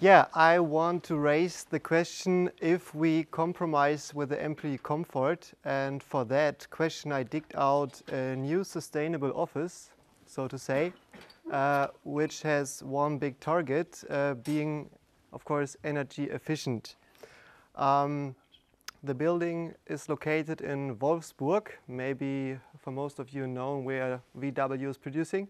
Yeah, I want to raise the question if we compromise with the employee comfort, and for that question I digged out a new sustainable office, so to say, which has one big target, being, of course, energy efficient. The building is located in Wolfsburg, maybe for most of you know where VW is producing.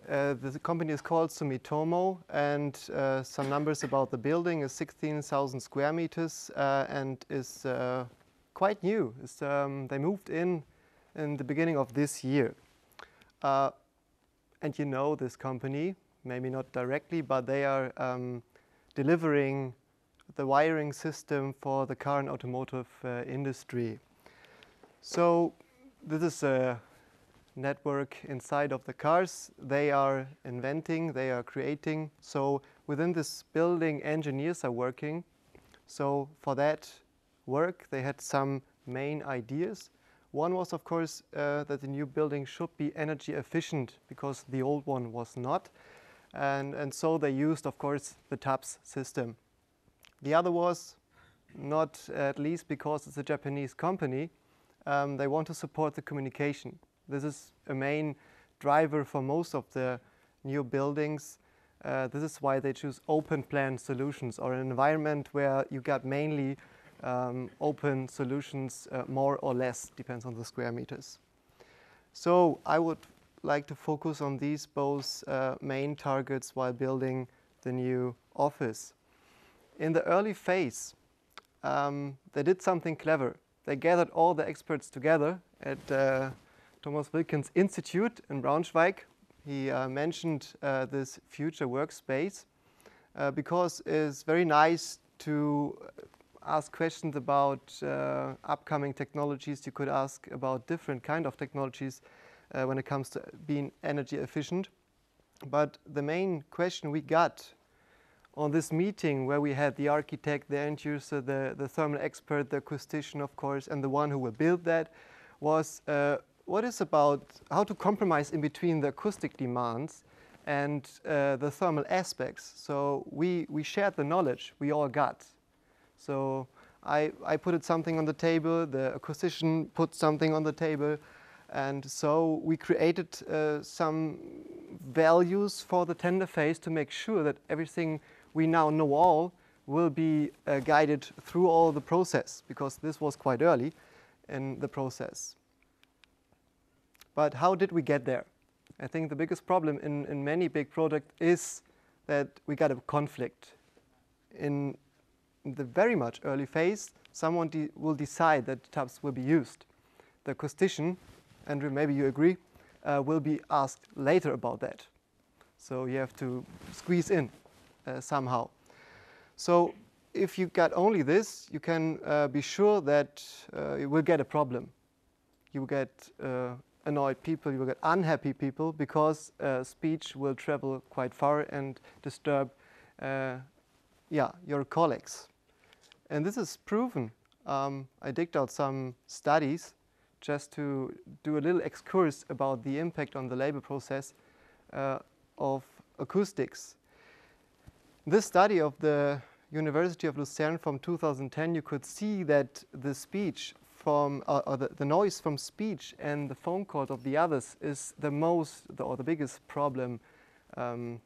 The company is called Sumitomo, and some numbers about the building is 16,000 square meters and is quite new. They moved in the beginning of this year. And you know this company, maybe not directly, but they are delivering the wiring system for the car and automotive industry. So this is a network inside of the cars. They are inventing, they are creating. So within this building, engineers are working. So for that work, they had some main ideas. One was, of course, that the new building should be energy efficient because the old one was not. And so they used, of course, the TAPS system. The other was, not at least because it's a Japanese company, they want to support the communication. This is a main driver for most of the new buildings. This is why they choose open plan solutions, or an environment where you got mainly open solutions, more or less, depends on the square meters. So I would like to focus on these both main targets while building the new office. In the early phase, they did something clever. They gathered all the experts together at Thomas Wilkins Institute in Braunschweig. He mentioned this future workspace because it's very nice to ask questions about upcoming technologies. You could ask about different kind of technologies when it comes to being energy efficient. But the main question we got on this meeting, where we had the architect, the end user, the thermal expert, the acoustician, of course, and the one who will build that, was what is about how to compromise in between the acoustic demands and the thermal aspects. So we shared the knowledge we all got. So I put something on the table, the acoustician put something on the table, and so we created some values for the tender phase to make sure that everything we now know all will be guided through all the process, because this was quite early in the process. But how did we get there? I think the biggest problem in many big projects is that we got a conflict. In the very much early phase, someone will decide that TAPS will be used. The acoustician, Andrew, maybe you agree, will be asked later about that. So you have to squeeze in somehow. So if you got only this, you can be sure that you will get a problem. You will get annoyed people, you will get unhappy people, because speech will travel quite far and disturb your colleagues. And this is proven. I digged out some studies just to do a little excursus about the impact on the labor process of acoustics. This study of the University of Lucerne from 2010, you could see that the speech from, or the noise from speech and the phone calls of the others is the biggest problem in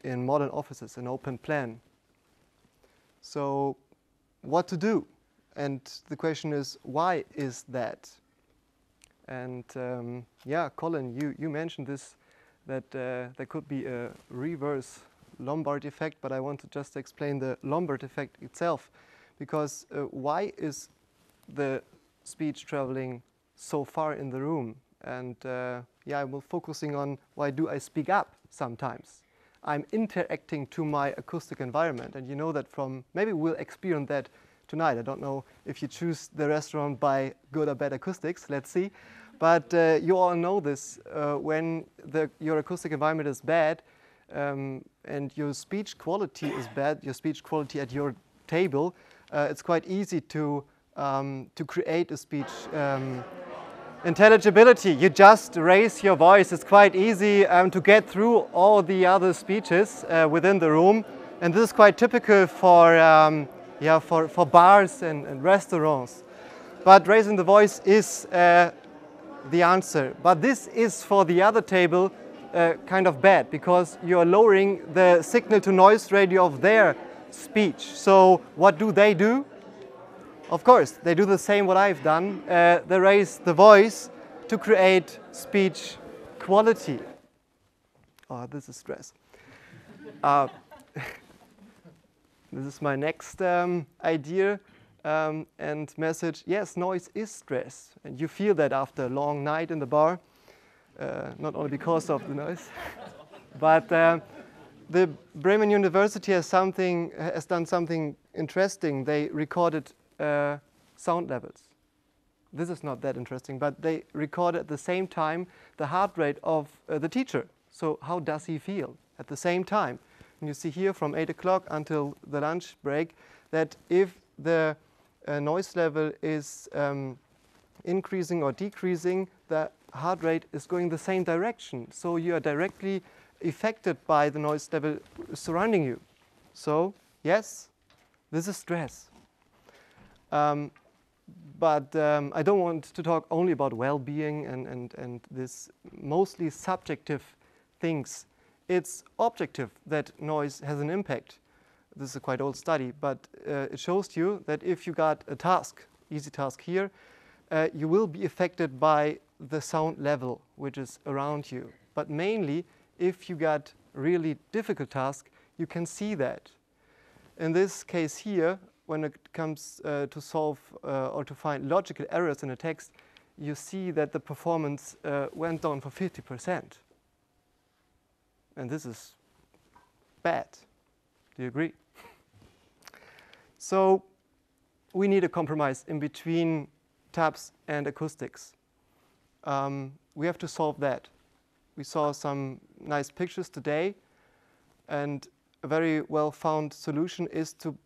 modern offices, in open plan. So what to do? And the question is, why is that? And Colin, you mentioned this, that there could be a reverse Lombard effect, but I want to just explain the Lombard effect itself, because why is the speech traveling so far in the room? And I'm focusing on why do I speak up sometimes. I'm interacting to my acoustic environment, and you know that from, maybe we'll experience that tonight. I don't know if you choose the restaurant by good or bad acoustics, let's see. But you all know this, when your acoustic environment is bad, and your speech quality is bad, your speech quality at your table, it's quite easy to create a speech Intelligibility, you just raise your voice. It's quite easy to get through all the other speeches within the room. And this is quite typical for, for bars and restaurants. But raising the voice is the answer. But this is for the other table kind of bad, because you are lowering the signal to noise ratio of their speech. So what do? Of course, they do the same what I've done. They raise the voice to create speech quality. Oh, this is stress. This is my next idea and message. Yes, noise is stress. And you feel that after a long night in the bar, not only because of the noise. But the Bremen University has done something interesting. They recorded sound levels. This is not that interesting, but they record at the same time the heart rate of the teacher. So how does he feel at the same time? And you see here from 8 o'clock until the lunch break that if the noise level is increasing or decreasing, the heart rate is going the same direction. So you are directly affected by the noise level surrounding you. So yes, this is stress. But I don't want to talk only about well-being and this mostly subjective things. It's objective that noise has an impact. This is a quite old study, but it shows you that if you got a task, easy task here, you will be affected by the sound level which is around you. But mainly, if you got really difficult task, you can see that. In this case here, when it comes to solve or to find logical errors in a text, you see that the performance went down for 50%. And this is bad. Do you agree? So we need a compromise in between tabs and acoustics. We have to solve that. We saw some nice pictures today, and a very well-found solution is to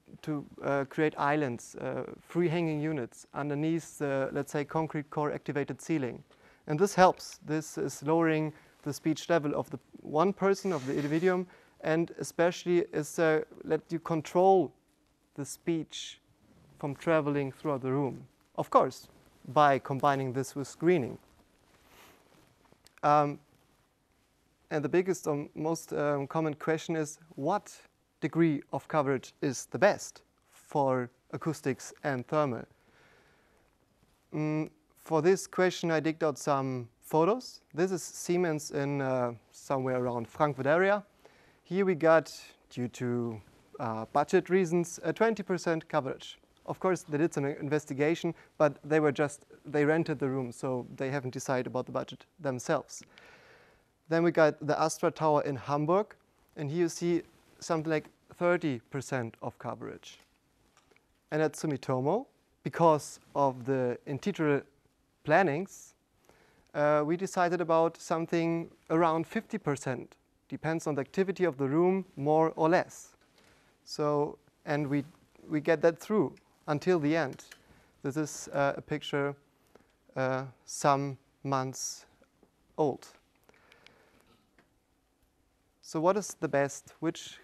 create islands, free-hanging units underneath the, let's say, concrete core activated ceiling. And this helps. This is lowering the speech level of the one person, of the individuum, and especially is let you control the speech from traveling throughout the room. Of course, by combining this with screening. And the biggest or most common question is, what degree of coverage is the best for acoustics and thermal? For this question, I digged out some photos. This is Siemens in somewhere around Frankfurt area. Here we got, due to budget reasons, a 20% coverage. Of course, they did some investigation, but they rented the room, so they haven't decided about the budget themselves. Then we got the Astra Tower in Hamburg, and here you see something like 30% of coverage. And at Sumitomo, because of the integral plannings, we decided about something around 50%. Depends on the activity of the room, more or less. So, and we get that through until the end. This is a picture some months old. So what is the best? Which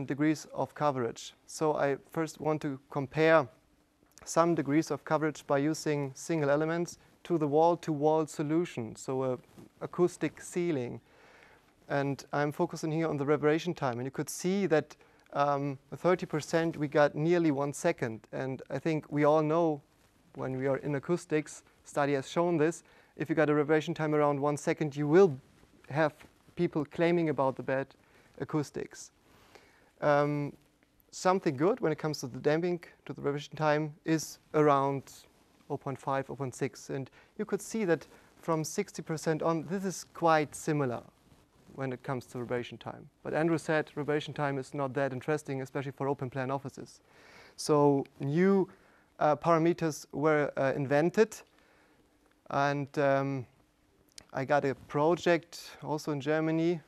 degrees of coverage? So I first want to compare some degrees of coverage by using single elements to the wall-to-wall solution, so a acoustic ceiling. And I'm focusing here on the reverberation time. And you could see that 30% we got nearly 1 second. And I think we all know when we are in acoustics, study has shown this, if you got a reverberation time around 1 second, you will have people claiming about the bad acoustics. Something good when it comes to the damping, to the reverberation time, is around 0.5, 0.6. And you could see that from 60% on, this is quite similar when it comes to reverberation time. But Andrew said reverberation time is not that interesting, especially for open plan offices. So new parameters were invented, and I got a project also in Germany.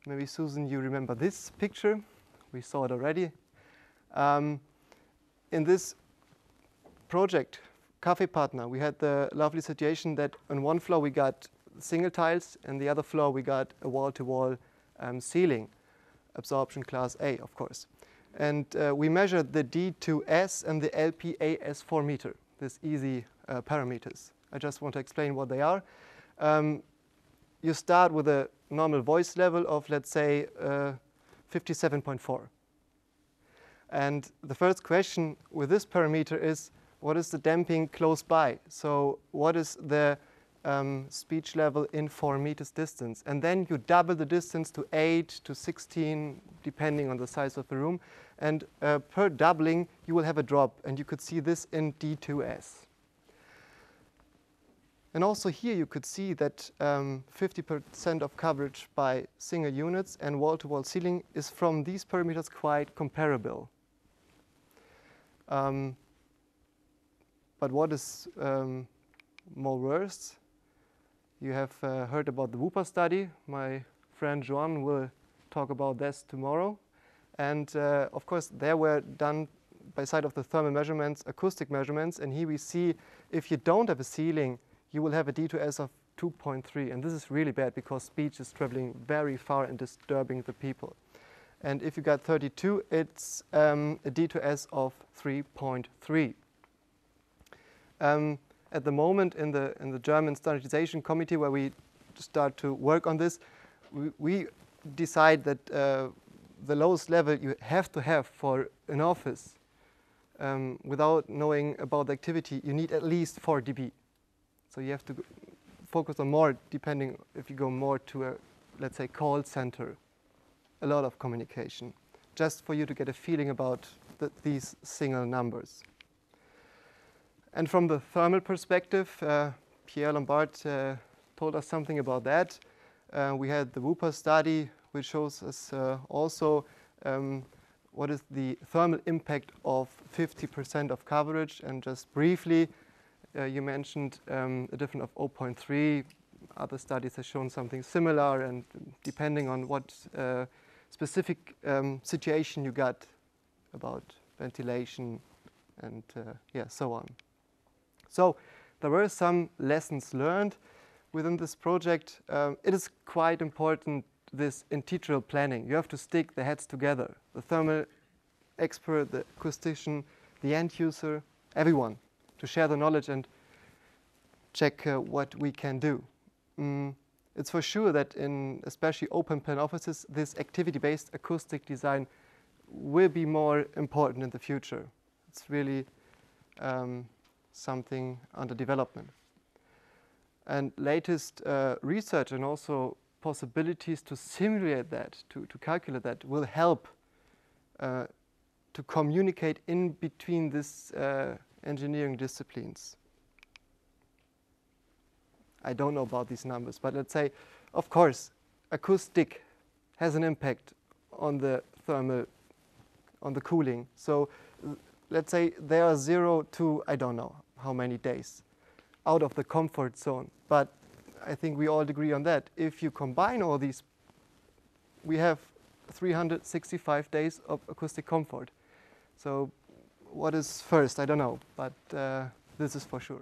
Maybe Susan, you remember this picture. We saw it already. In this project cafe partner, we had the lovely situation that on one floor we got single tiles, and the other floor we got a wall-to-wall ceiling, absorption class A, of course. And we measured the D2S and the LPAS4 meter, these easy parameters. I just want to explain what they are. You start with a normal voice level of, let's say, 57.4. And the first question with this parameter is, what is the damping close by? So what is the speech level in 4 meters distance? And then you double the distance to 8 to 16, depending on the size of the room. And per doubling, you will have a drop. And you could see this in D2S. And also here you could see that 50% of coverage by single units and wall-to-wall ceiling is from these parameters quite comparable. But what is more worse? You have heard about the Whooper study. My friend Joan will talk about this tomorrow. And of course, there were done, by side of the thermal measurements, acoustic measurements. And here we see if you don't have a ceiling, you will have a D2S of 2.3. And this is really bad because speech is traveling very far and disturbing the people. And if you got 32, it's a D2S of 3.3. At the moment in the German standardization committee where we start to work on this, we decide that the lowest level you have to have for an office without knowing about the activity, you need at least 4 dB. So you have to focus on more depending if you go more to a, let's say, call center, a lot of communication, just for you to get a feeling about these single numbers. And from the thermal perspective, Pierre Lombard told us something about that. We had the Whooper study, which shows us also what is the thermal impact of 50% of coverage. And just briefly, you mentioned a difference of 0.3. Other studies have shown something similar, and depending on what specific situation you got about ventilation and yeah, so on. So there were some lessons learned within this project. It is quite important, this integral planning. You have to stick the heads together. The thermal expert, the acoustician, the end user, everyone, to share the knowledge and check what we can do. It's for sure that in especially open plan offices, this activity-based acoustic design will be more important in the future. It's really something under development. And latest research and also possibilities to simulate that, to calculate that, will help to communicate in between these engineering disciplines. I don't know about these numbers, but let's say, of course, acoustic has an impact on the thermal, on the cooling. So let's say they are 0 to, I don't know how many days out of the comfort zone. But I think we all agree on that. If you combine all these, we have 365 days of acoustic comfort. So what is first? I don't know, but this is for sure.